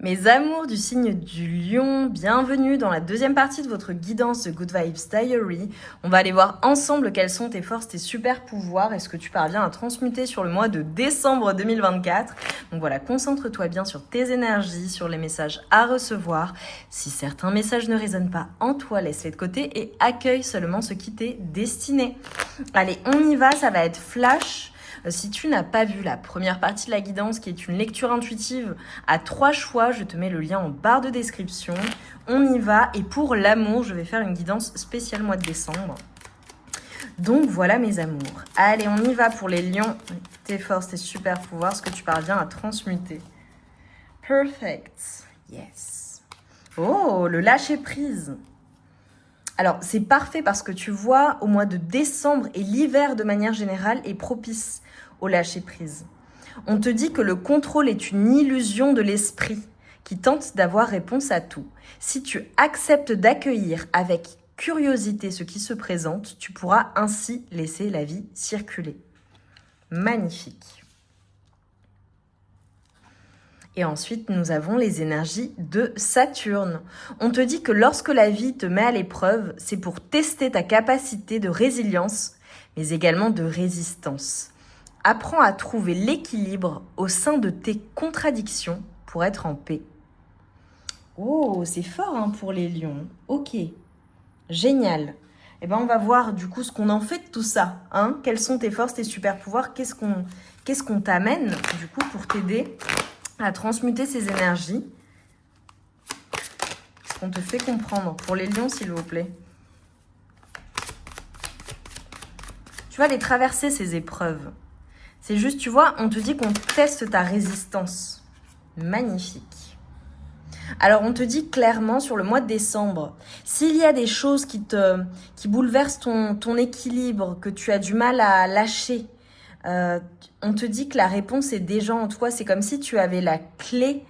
Mes amours du signe du lion, bienvenue dans la deuxième partie de votre guidance de Good Vibes Diary. On va aller voir ensemble quelles sont tes forces, tes super pouvoirs et ce que tu parviens à transmuter sur le mois de décembre 2024. Donc voilà, concentre-toi bien sur tes énergies, sur les messages à recevoir. Si certains messages ne résonnent pas en toi, laisse-les de côté et accueille seulement ce qui t'est destiné. Allez, on y va, ça va être flash. Si tu n'as pas vu la première partie de la guidance, qui est une lecture intuitive à 3 choix, je te mets le lien en barre de description. On y va. Et pour l'amour, je vais faire une guidance spéciale mois de décembre. Donc voilà mes amours. Allez, on y va pour les lions. Tes forces, tes super pouvoirs, ce que tu parviens à transmuter. Perfect. Yes. Oh, le lâcher prise. Alors, c'est parfait parce que tu vois, au mois de décembre et l'hiver de manière générale est propice au lâcher-prise. On te dit que le contrôle est une illusion de l'esprit qui tente d'avoir réponse à tout. Si tu acceptes d'accueillir avec curiosité ce qui se présente, tu pourras ainsi laisser la vie circuler. Magnifique. Et ensuite, nous avons les énergies de Saturne. On te dit que lorsque la vie te met à l'épreuve, c'est pour tester ta capacité de résilience, mais également de résistance. Apprends à trouver l'équilibre au sein de tes contradictions pour être en paix. Oh, c'est fort hein, pour les lions. Ok, génial. Eh ben, on va voir du coup ce qu'on en fait de tout ça. Hein. Quelles sont tes forces, tes super pouvoirs? Qu'est-ce qu'on t'amène du coup pour t'aider à transmuter ces énergies? Ce qu'on te fait comprendre. Pour les lions, s'il vous plaît. Tu vas les traverser, ces épreuves. C'est juste, tu vois, on te dit qu'on teste ta résistance. Magnifique. Alors, on te dit clairement sur le mois de décembre, s'il y a des choses qui bouleversent ton équilibre, que tu as du mal à lâcher, on te dit que la réponse est déjà en toi. C'est comme si tu avais la clé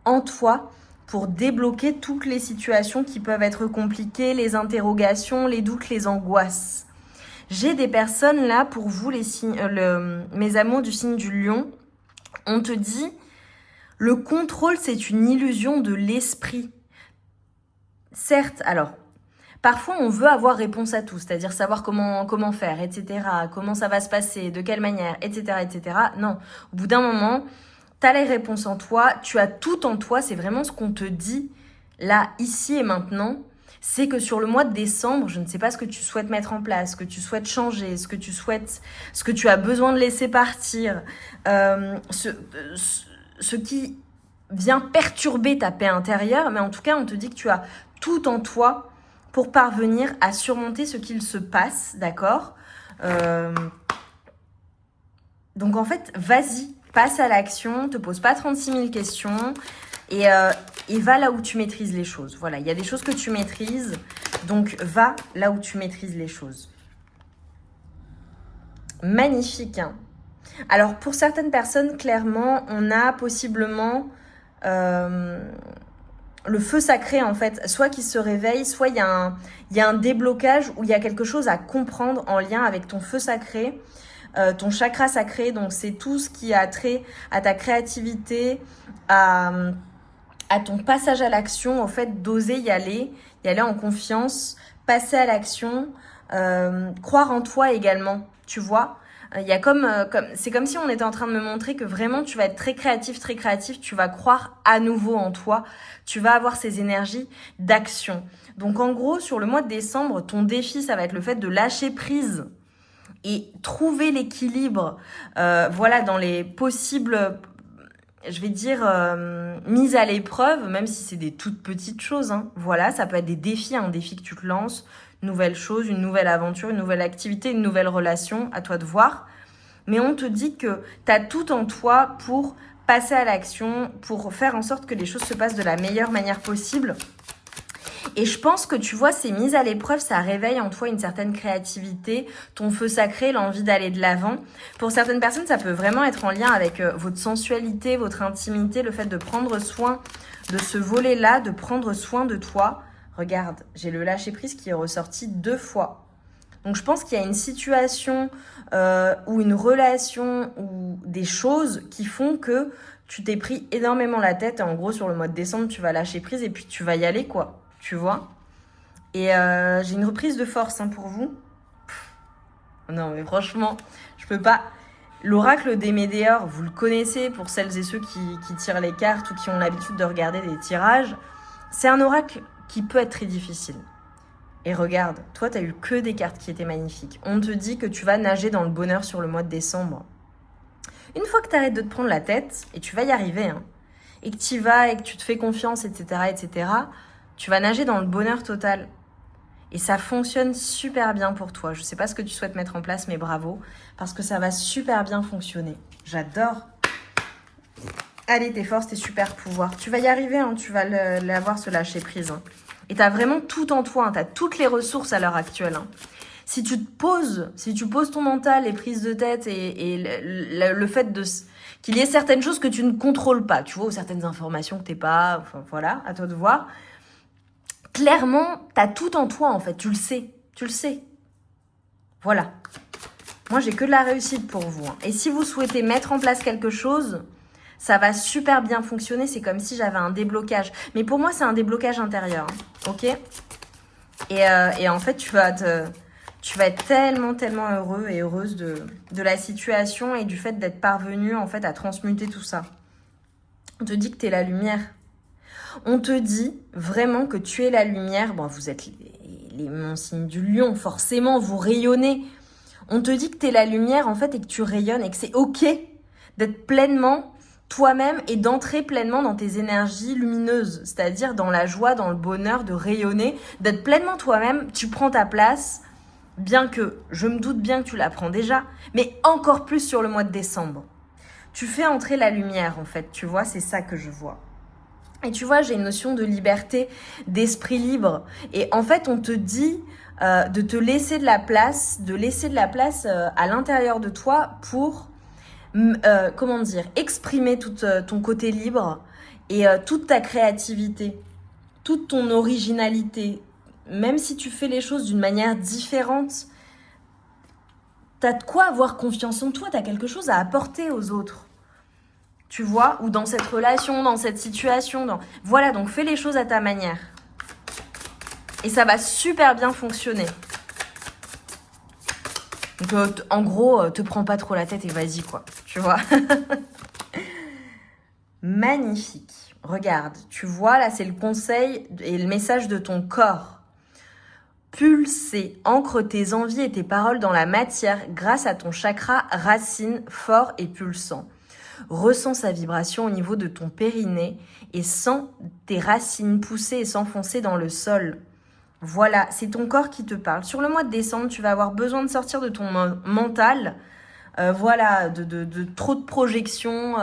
en toi pour débloquer toutes les situations qui peuvent être compliquées, les interrogations, les doutes, les angoisses. J'ai des personnes là pour vous, mes amours du signe du lion. On te dit, le contrôle, c'est une illusion de l'esprit. Certes, alors, parfois, on veut avoir réponse à tout, c'est-à-dire savoir comment faire, etc., comment ça va se passer, de quelle manière, etc., etc. Non, au bout d'un moment, tu as les réponses en toi, tu as tout en toi, c'est vraiment ce qu'on te dit là, ici et maintenant. C'est que sur le mois de décembre, je ne sais pas ce que tu souhaites mettre en place, ce que tu souhaites changer, ce que tu as besoin de laisser partir, ce qui vient perturber ta paix intérieure, mais en tout cas, on te dit que tu as tout en toi pour parvenir à surmonter ce qu'il se passe, d'accord? Donc en fait, vas-y, passe à l'action, te pose pas 36 000 questions et va là où tu maîtrises les choses. Voilà, il y a des choses que tu maîtrises, donc va là où tu maîtrises les choses. Magnifique, hein? Alors pour certaines personnes, clairement, on a possiblement le feu sacré en fait, soit qui se réveille, soit il y a un déblocage où il y a quelque chose à comprendre en lien avec ton feu sacré, ton chakra sacré. Donc c'est tout ce qui a trait à ta créativité, à ton passage à l'action, au fait d'oser y aller en confiance, passer à l'action, croire en toi également, tu vois. Il y a c'est comme si on était en train de me montrer que vraiment tu vas être très créatif, tu vas croire à nouveau en toi, tu vas avoir ces énergies d'action. Donc en gros, sur le mois de décembre, ton défi, ça va être le fait de lâcher prise et trouver l'équilibre, voilà, dans les possibles, je vais dire, mises à l'épreuve, même si c'est des toutes petites choses, hein. Voilà, ça peut être des défis, un défi que tu te lances, nouvelle chose, une nouvelle aventure, une nouvelle activité, une nouvelle relation, à toi de voir. Mais on te dit que tu as tout en toi pour passer à l'action, pour faire en sorte que les choses se passent de la meilleure manière possible. Et je pense que tu vois, ces mises à l'épreuve, ça réveille en toi une certaine créativité, ton feu sacré, l'envie d'aller de l'avant. Pour certaines personnes, ça peut vraiment être en lien avec votre sensualité, votre intimité, le fait de prendre soin de ce volet-là, de prendre soin de toi. Regarde, j'ai le lâcher-prise qui est ressorti 2 fois. Donc je pense qu'il y a une situation ou une relation ou des choses qui font que tu t'es pris énormément la tête. Et en gros, sur le mois de décembre, tu vas lâcher prise et puis tu vas y aller, quoi. Tu vois? Et j'ai une reprise de force pour vous. Non, mais franchement, je peux pas. L'oracle des Médéors, vous le connaissez pour celles et ceux qui tirent les cartes ou qui ont l'habitude de regarder des tirages. C'est un oracle qui peut être très difficile. Et regarde, toi, t'as eu que des cartes qui étaient magnifiques. On te dit que tu vas nager dans le bonheur sur le mois de décembre. Une fois que t'arrêtes de te prendre la tête, et tu vas y arriver, et que tu y vas, et que tu te fais confiance, etc., tu vas nager dans le bonheur total. Et ça fonctionne super bien pour toi. Je sais pas ce que tu souhaites mettre en place, mais bravo, parce que ça va super bien fonctionner. J'adore. Allez, tes forces, tes super pouvoirs. Tu vas y arriver, tu vas l'avoir, ce lâcher prise. Et tu as vraiment tout en toi, tu as toutes les ressources à l'heure actuelle. Si tu poses ton mental, les prises de tête et le fait qu'il y ait certaines choses que tu ne contrôles pas, tu vois, ou certaines informations que tu n'es pas, enfin voilà, à toi de voir. Clairement, tu as tout en toi, en fait, tu le sais. Voilà. Moi, j'ai que de la réussite pour vous. Et si vous souhaitez mettre en place quelque chose, ça va super bien fonctionner. C'est comme si j'avais un déblocage. Mais pour moi, c'est un déblocage intérieur. Ok ? Et en fait, tu vas être tellement, tellement heureux et heureuse de la situation et du fait d'être parvenu, en fait, à transmuter tout ça. On te dit que tu es la lumière. On te dit vraiment que tu es la lumière. Bon, vous êtes mon signe du lion, forcément, vous rayonnez. On te dit que tu es la lumière, en fait, et que tu rayonnes et que c'est ok d'être pleinement toi-même et d'entrer pleinement dans tes énergies lumineuses, c'est-à-dire dans la joie, dans le bonheur, de rayonner, d'être pleinement toi-même. Tu prends ta place, bien que je me doute bien que tu la prends déjà, mais encore plus sur le mois de décembre. Tu fais entrer la lumière, en fait, tu vois, c'est ça que je vois. Et tu vois, j'ai une notion de liberté, d'esprit libre. Et en fait, on te dit de te laisser de la place, à l'intérieur de toi pour, exprimer tout ton côté libre et toute ta créativité, toute ton originalité. Même si tu fais les choses d'une manière différente, t'as de quoi avoir confiance en toi, t'as quelque chose à apporter aux autres. Tu vois, ou dans cette relation, dans cette situation. Voilà, donc fais les choses à ta manière. Et ça va super bien fonctionner. Donc, en gros, te prends pas trop la tête et vas-y, quoi. Tu vois. Magnifique. Regarde, tu vois, là, c'est le conseil et le message de ton corps. Pulser, ancre tes envies et tes paroles dans la matière grâce à ton chakra racine fort et pulsant. Ressens sa vibration au niveau de ton périnée et sens tes racines pousser et s'enfoncer dans le sol. Voilà, c'est ton corps qui te parle. Sur le mois de décembre, tu vas avoir besoin de sortir de ton mental, de trop de projections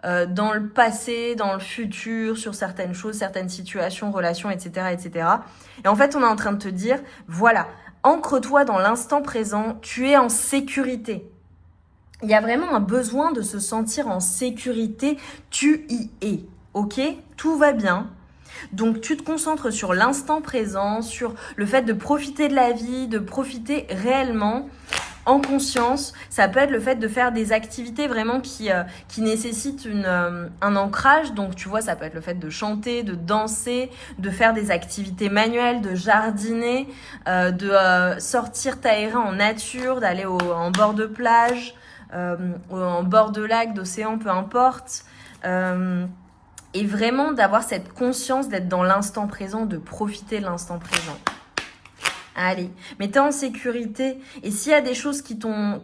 dans le passé, dans le futur, sur certaines choses, certaines situations, relations, etc., etc. Et en fait, on est en train de te dire, voilà, ancre-toi dans l'instant présent, tu es en sécurité. Il y a vraiment un besoin de se sentir en sécurité. Tu y es, ok ? Tout va bien. Donc, tu te concentres sur l'instant présent, sur le fait de profiter de la vie, de profiter réellement en conscience. Ça peut être le fait de faire des activités vraiment qui nécessitent un ancrage. Donc, tu vois, ça peut être le fait de chanter, de danser, de faire des activités manuelles, de jardiner, de sortir t'aérer en nature, d'aller en bord de plage, en bord de lac, d'océan, peu importe. Et vraiment d'avoir cette conscience d'être dans l'instant présent, de profiter de l'instant présent. Allez, mais t'es en sécurité. Et s'il y a des choses qui t'ont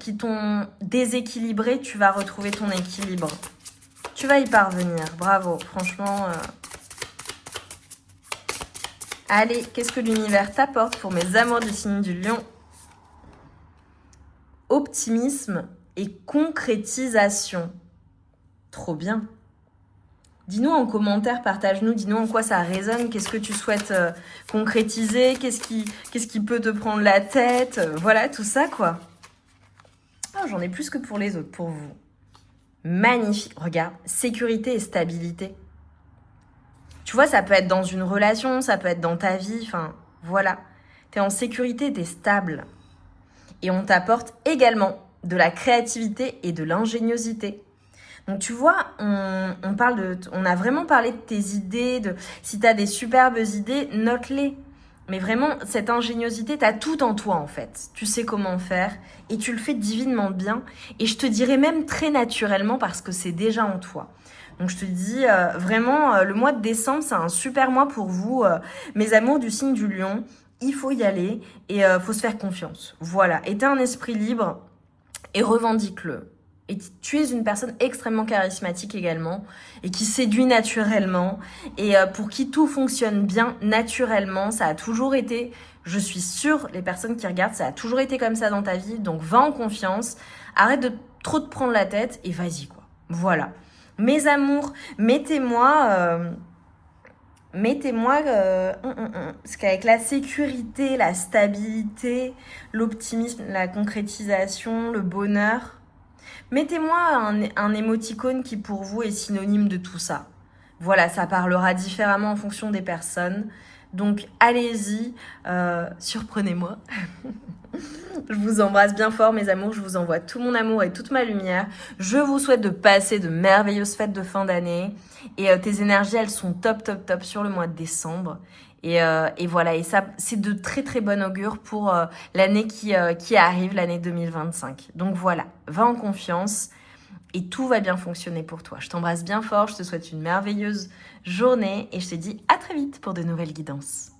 déséquilibré, tu vas retrouver ton équilibre. Tu vas y parvenir. Bravo, franchement. Allez, qu'est-ce que l'univers t'apporte pour mes amours du signe du lion ? Optimisme et concrétisation. Trop bien. Dis-nous en commentaire, partage-nous, dis-nous en quoi ça résonne, qu'est-ce que tu souhaites concrétiser, qu'est-ce qui peut te prendre la tête, voilà, tout ça, quoi. Oh, j'en ai plus que pour les autres, pour vous. Magnifique, regarde, sécurité et stabilité. Tu vois, ça peut être dans une relation, ça peut être dans ta vie, enfin, voilà. T'es en sécurité, t'es stable. Et on t'apporte également de la créativité et de l'ingéniosité. Donc tu vois, on a vraiment parlé de tes idées, de si tu as des superbes idées, note-les. Mais vraiment, cette ingéniosité, tu as tout en toi en fait. Tu sais comment faire et tu le fais divinement bien. Et je te dirais même très naturellement parce que c'est déjà en toi. Donc je te dis vraiment, le mois de décembre, c'est un super mois pour vous, mes amours du signe du lion. Il faut y aller et faut se faire confiance. Voilà, et t'as un esprit libre et revendique-le. Et tu es une personne extrêmement charismatique également et qui séduit naturellement et pour qui tout fonctionne bien naturellement. Ça a toujours été, je suis sûre, les personnes qui regardent, ça a toujours été comme ça dans ta vie. Donc va en confiance, arrête de trop te prendre la tête et vas-y quoi. Voilà. Mes amours, parce qu'avec la sécurité, la stabilité, l'optimisme, la concrétisation, le bonheur, mettez-moi un émoticône qui pour vous est synonyme de tout ça. Voilà, ça parlera différemment en fonction des personnes. Donc allez-y, surprenez-moi. Je vous embrasse bien fort mes amours, je vous envoie tout mon amour et toute ma lumière. Je vous souhaite de passer de merveilleuses fêtes de fin d'année. Et tes énergies, elles sont top, top, top sur le mois de décembre. Et voilà, et ça, c'est de très, très bon augure pour l'année qui arrive, l'année 2025. Donc voilà, va en confiance et tout va bien fonctionner pour toi. Je t'embrasse bien fort, je te souhaite une merveilleuse journée et je te dis à très vite pour de nouvelles guidances.